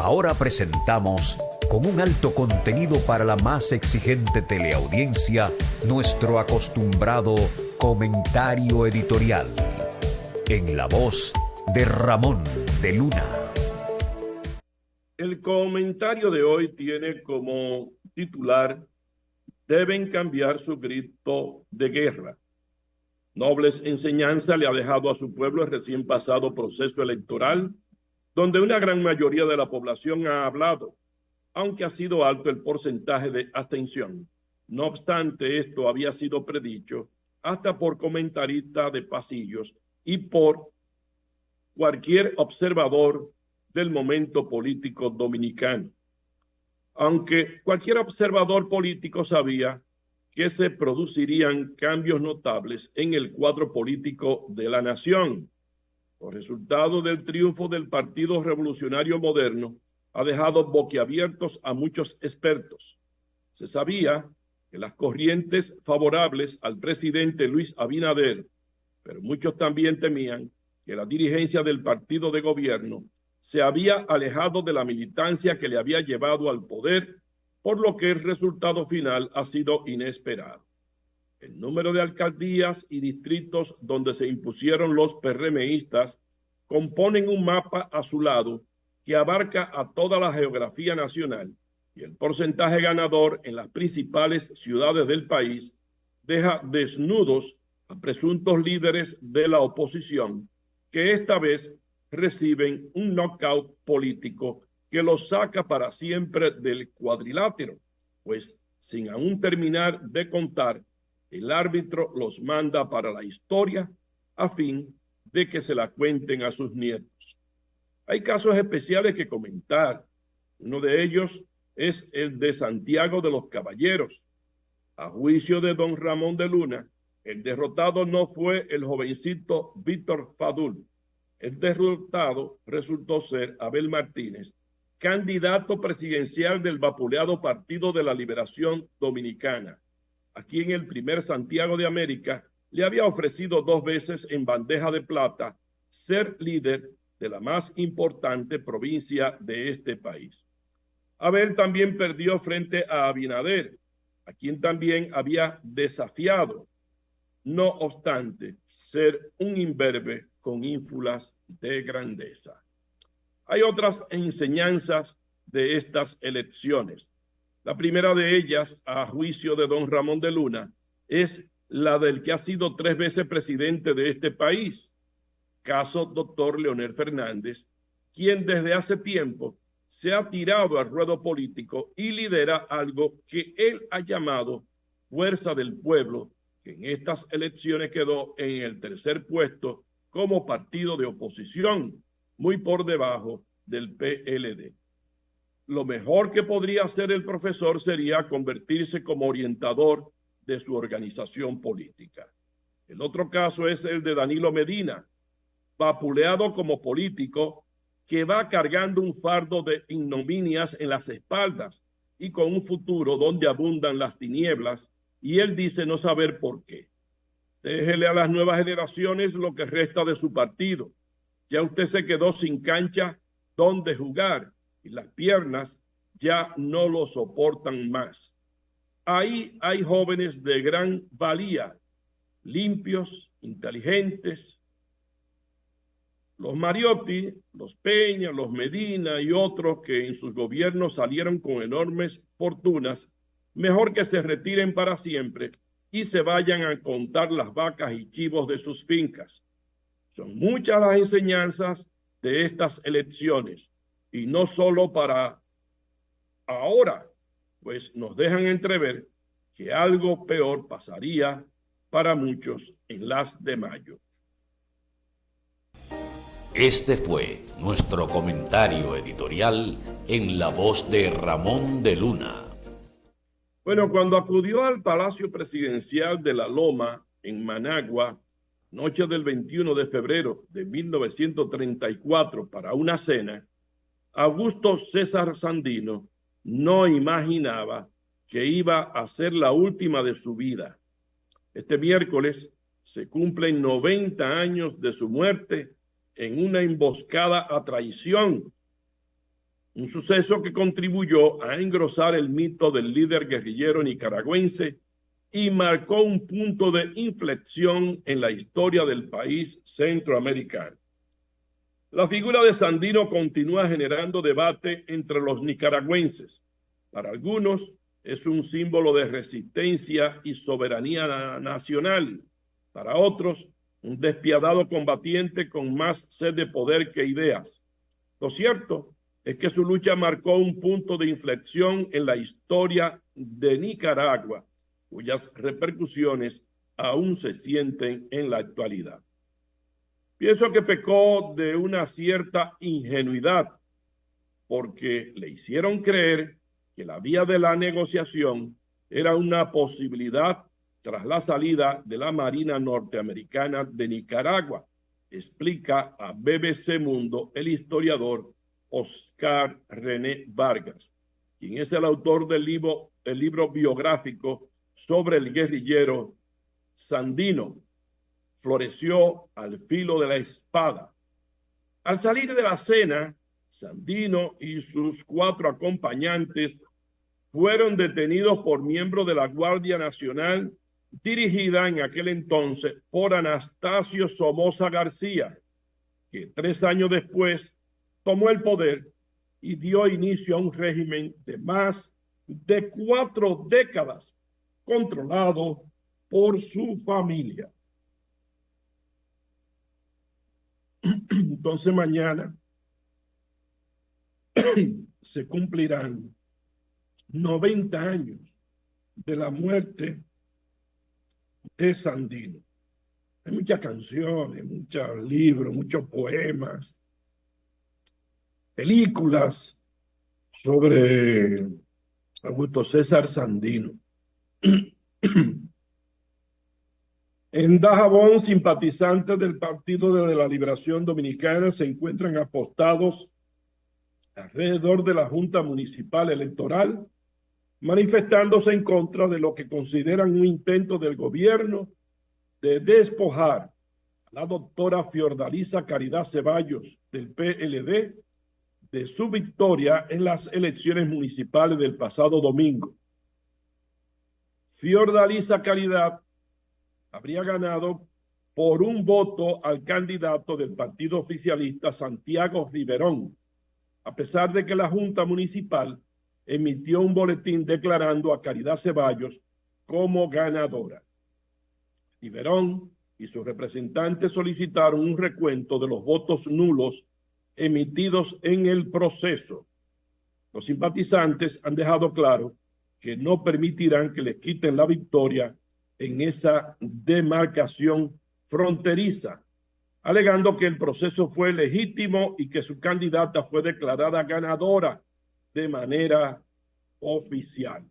Ahora presentamos, con un alto contenido para la más exigente teleaudiencia, nuestro acostumbrado comentario editorial, en la voz de Ramón de Luna. El comentario de hoy tiene como titular: deben cambiar su grito de guerra. Nobles enseñanza le ha dejado a su pueblo el recién pasado proceso electoral, donde una gran mayoría de la población ha hablado, aunque ha sido alto el porcentaje de abstención. No obstante, esto había sido predicho hasta por comentaristas de pasillos y por cualquier observador del momento político dominicano. Aunque cualquier observador político sabía que se producirían cambios notables en el cuadro político de la nación. Los resultados del triunfo del Partido Revolucionario Moderno ha dejado boquiabiertos a muchos expertos. Se sabía que las corrientes favorables al presidente Luis Abinader, pero muchos también temían que la dirigencia del partido de gobierno se había alejado de la militancia que le había llevado al poder, por lo que el resultado final ha sido inesperado. El número de alcaldías y distritos donde se impusieron los PRMistas componen un mapa azulado que abarca a toda la geografía nacional, y el porcentaje ganador en las principales ciudades del país deja desnudos a presuntos líderes de la oposición, que esta vez reciben un knockout político que los saca para siempre del cuadrilátero, pues sin aún terminar de contar, el árbitro los manda para la historia a fin de que se la cuenten a sus nietos. Hay casos especiales que comentar. Uno de ellos es el de Santiago de los Caballeros. A juicio de don Ramón de Luna, el derrotado no fue el jovencito Víctor Fadul. El derrotado resultó ser Abel Martínez, candidato presidencial del vapuleado Partido de la Liberación Dominicana, a quien el primer Santiago de América le había ofrecido 2 veces en bandeja de plata ser líder de la más importante provincia de este país. Abel también perdió frente a Abinader, a quien también había desafiado, no obstante ser un imberbe con ínfulas de grandeza. Hay otras enseñanzas de estas elecciones. La primera de ellas, a juicio de don Ramón de Luna, es la del que ha sido 3 veces presidente de este país, caso doctor Leonel Fernández, quien desde hace tiempo se ha tirado al ruedo político y lidera algo que él ha llamado Fuerza del Pueblo, que en estas elecciones quedó en el 3er puesto como partido de oposición, muy por debajo del PLD. Lo mejor que podría hacer el profesor sería convertirse como orientador de su organización política. El otro caso es el de Danilo Medina, vapuleado como político, que va cargando un fardo de ignominias en las espaldas y con un futuro donde abundan las tinieblas, y él dice no saber por qué. Déjele a las nuevas generaciones lo que resta de su partido. Ya usted se quedó sin cancha donde jugar y las piernas ya no lo soportan más. Ahí hay jóvenes de gran valía, limpios, inteligentes. Los Mariotti, los Peña, los Medina y otros que en sus gobiernos salieron con enormes fortunas, mejor que se retiren para siempre y se vayan a contar las vacas y chivos de sus fincas. Son muchas las enseñanzas de estas elecciones, y no solo para ahora, pues nos dejan entrever que algo peor pasaría para muchos en las de mayo. Este fue nuestro comentario editorial en la voz de Ramón de Luna. Bueno, cuando acudió al Palacio Presidencial de La Loma, en Managua, noche del 21 de febrero de 1934, para una cena, Augusto César Sandino no imaginaba que iba a ser la última de su vida. Este miércoles se cumplen 90 años de su muerte en una emboscada a traición. un suceso que contribuyó a engrosar el mito del líder guerrillero nicaragüense y marcó un punto de inflexión en la historia del país centroamericano. La figura de Sandino continúa generando debate entre los nicaragüenses. Para algunos es un símbolo de resistencia y soberanía nacional. Para otros, un despiadado combatiente con más sed de poder que ideas. Lo cierto es que su lucha marcó un punto de inflexión en la historia de Nicaragua, cuyas repercusiones aún se sienten en la actualidad. Pienso que pecó de una cierta ingenuidad, porque le hicieron creer que la vía de la negociación era una posibilidad tras la salida de la Marina norteamericana de Nicaragua, explica a BBC Mundo el historiador Oscar René Vargas, quien es el autor del libro biográfico sobre el guerrillero Sandino. Floreció al filo de la espada. Al salir de la cena, Sandino y sus 4 acompañantes fueron detenidos por miembros de la Guardia Nacional, dirigida en aquel entonces por Anastasio Somoza García, que 3 años después tomó el poder y dio inicio a un régimen de más de 4 décadas, controlado por su familia. Entonces mañana se cumplirán 90 años de la muerte de Sandino. Hay muchas canciones, muchos libros, muchos poemas, películas sobre Augusto César Sandino. En Dajabón, simpatizantes del Partido de la Liberación Dominicana se encuentran apostados alrededor de la Junta Municipal Electoral, manifestándose en contra de lo que consideran un intento del gobierno de despojar a la doctora Fiordalisa Caridad Ceballos del PLD de su victoria en las elecciones municipales del pasado domingo. Fiordalisa Caridad habría ganado por un voto al candidato del partido oficialista Santiago Riverón, a pesar de que la Junta Municipal emitió un boletín declarando a Caridad Ceballos como ganadora. Riverón y sus representantes solicitaron un recuento de los votos nulos emitidos en el proceso. Los simpatizantes han dejado claro que no permitirán que les quiten la victoria en esa demarcación fronteriza, alegando que el proceso fue legítimo y que su candidata fue declarada ganadora de manera oficial.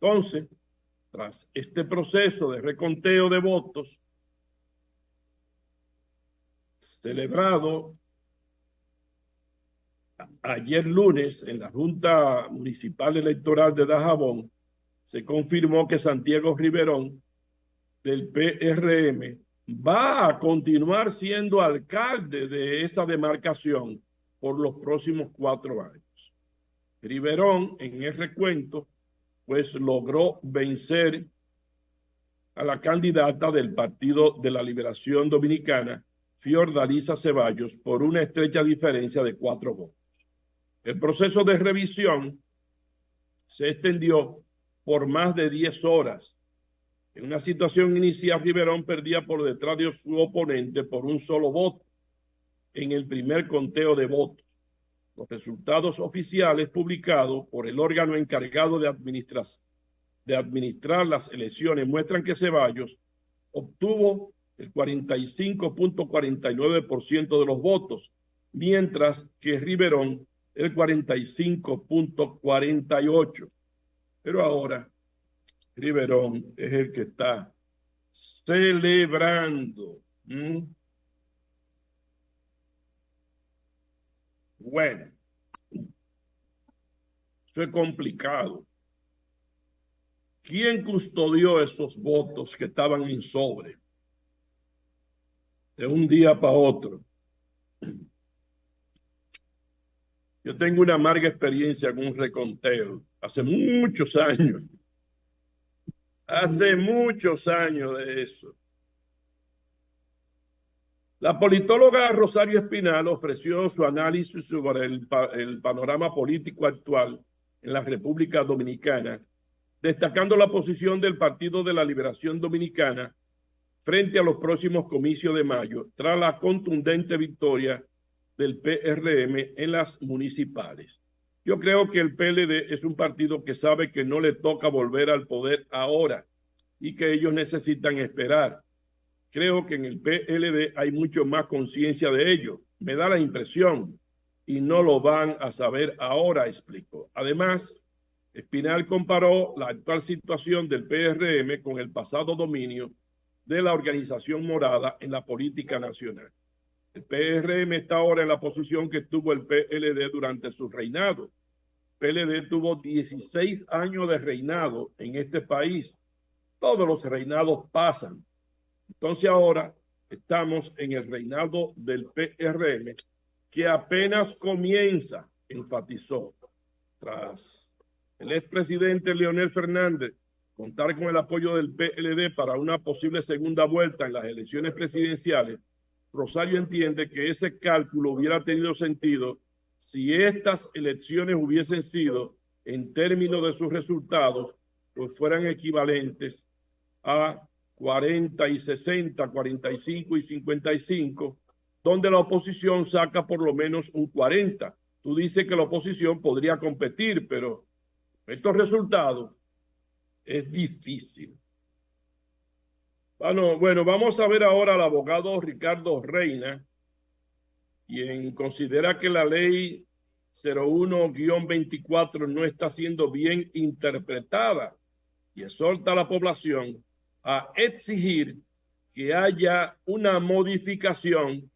Entonces, tras este proceso de reconteo de votos celebrado ayer lunes en la Junta Municipal Electoral de Dajabón, se confirmó que Santiago Riverón del PRM va a continuar siendo alcalde de esa demarcación por los próximos 4 años. Riverón, en el recuento, pues logró vencer a la candidata del Partido de la Liberación Dominicana, Fiordalisa Ceballos, por una estrecha diferencia de 4 votos. El proceso de revisión se extendió por más de 10 horas. En una situación inicial, Riverón perdía por detrás de su oponente por un solo voto en el primer conteo de votos. Los resultados oficiales publicados por el órgano encargado de administrar las elecciones muestran que Ceballos obtuvo el 45.49% de los votos, mientras que Riverón el 45.48%. Pero ahora Riverón es el que está celebrando. Bueno, eso es complicado. ¿Quién custodió esos votos que estaban en sobre de un día para otro? Yo tengo una amarga experiencia con un reconteo hace muchos años. Hace muchos años de eso. La politóloga Rosario Espinal ofreció su análisis sobre el panorama político actual en la República Dominicana, destacando la posición del Partido de la Liberación Dominicana frente a los próximos comicios de mayo, tras la contundente victoria del PRM en las municipales. Yo creo que el PLD es un partido que sabe que no le toca volver al poder ahora y que ellos necesitan esperar. Creo que en el PLD hay mucho más conciencia de ello. Me da la impresión y no lo van a saber ahora, explicó. Además, Espinal comparó la actual situación del PRM con el pasado dominio de la organización morada en la política nacional. El PRM está ahora en la posición que tuvo el PLD durante su reinado. El PLD tuvo 16 años de reinado en este país. Todos los reinados pasan. Entonces ahora estamos en el reinado del PRM, que apenas comienza, enfatizó. Tras el expresidente Leonel Fernández contar con el apoyo del PLD para una posible segunda vuelta en las elecciones presidenciales, Rosario entiende que ese cálculo hubiera tenido sentido si estas elecciones hubiesen sido, en términos de sus resultados, pues fueran equivalentes a 40 y 60, 45 y 55, donde la oposición saca por lo menos un 40. Tú dices que la oposición podría competir, pero estos resultados es difícil. Bueno, vamos a ver ahora al abogado Ricardo Reina, quien considera que la ley 01-24 no está siendo bien interpretada y exhorta a la población a exigir que haya una modificación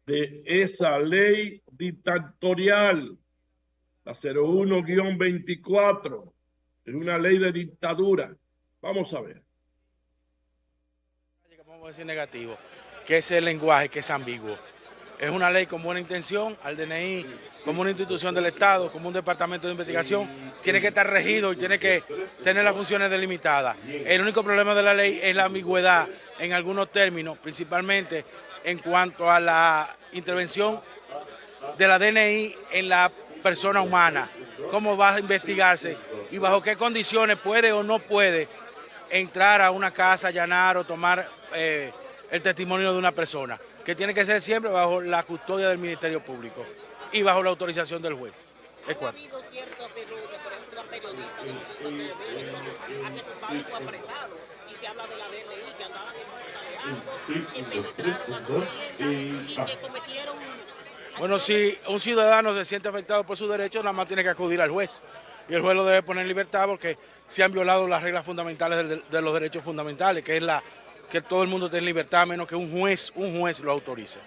de esa ley dictatorial, la 01-24, es una ley de dictadura. Vamos a ver. Vamos a decir negativo, que es el lenguaje que es ambiguo. Es una ley con buena intención, al DNI, como una institución del Estado, como un departamento de investigación, tiene que estar regido y tiene que tener las funciones delimitadas. El único problema de la ley es la ambigüedad en algunos términos, principalmente en cuanto a la intervención de la DNI en la persona humana, cómo va a investigarse y bajo qué condiciones puede o no puede entrar a una casa, allanar o tomar el testimonio de una persona, que tiene que ser siempre bajo la custodia del Ministerio Público y bajo la autorización del juez. Ha habido ciertas denuncias, por ejemplo, una periodista de los a que su padre fue apresado y se habla de la DNI que andaban en busca de algo, que penetraron a su vivienda y que cometieron. Bueno, si un ciudadano se siente afectado por sus derechos, nada más tiene que acudir al juez y el juez lo debe poner en libertad porque se han violado las reglas fundamentales de los derechos fundamentales, que es que todo el mundo tenga libertad a menos que un juez lo autorice.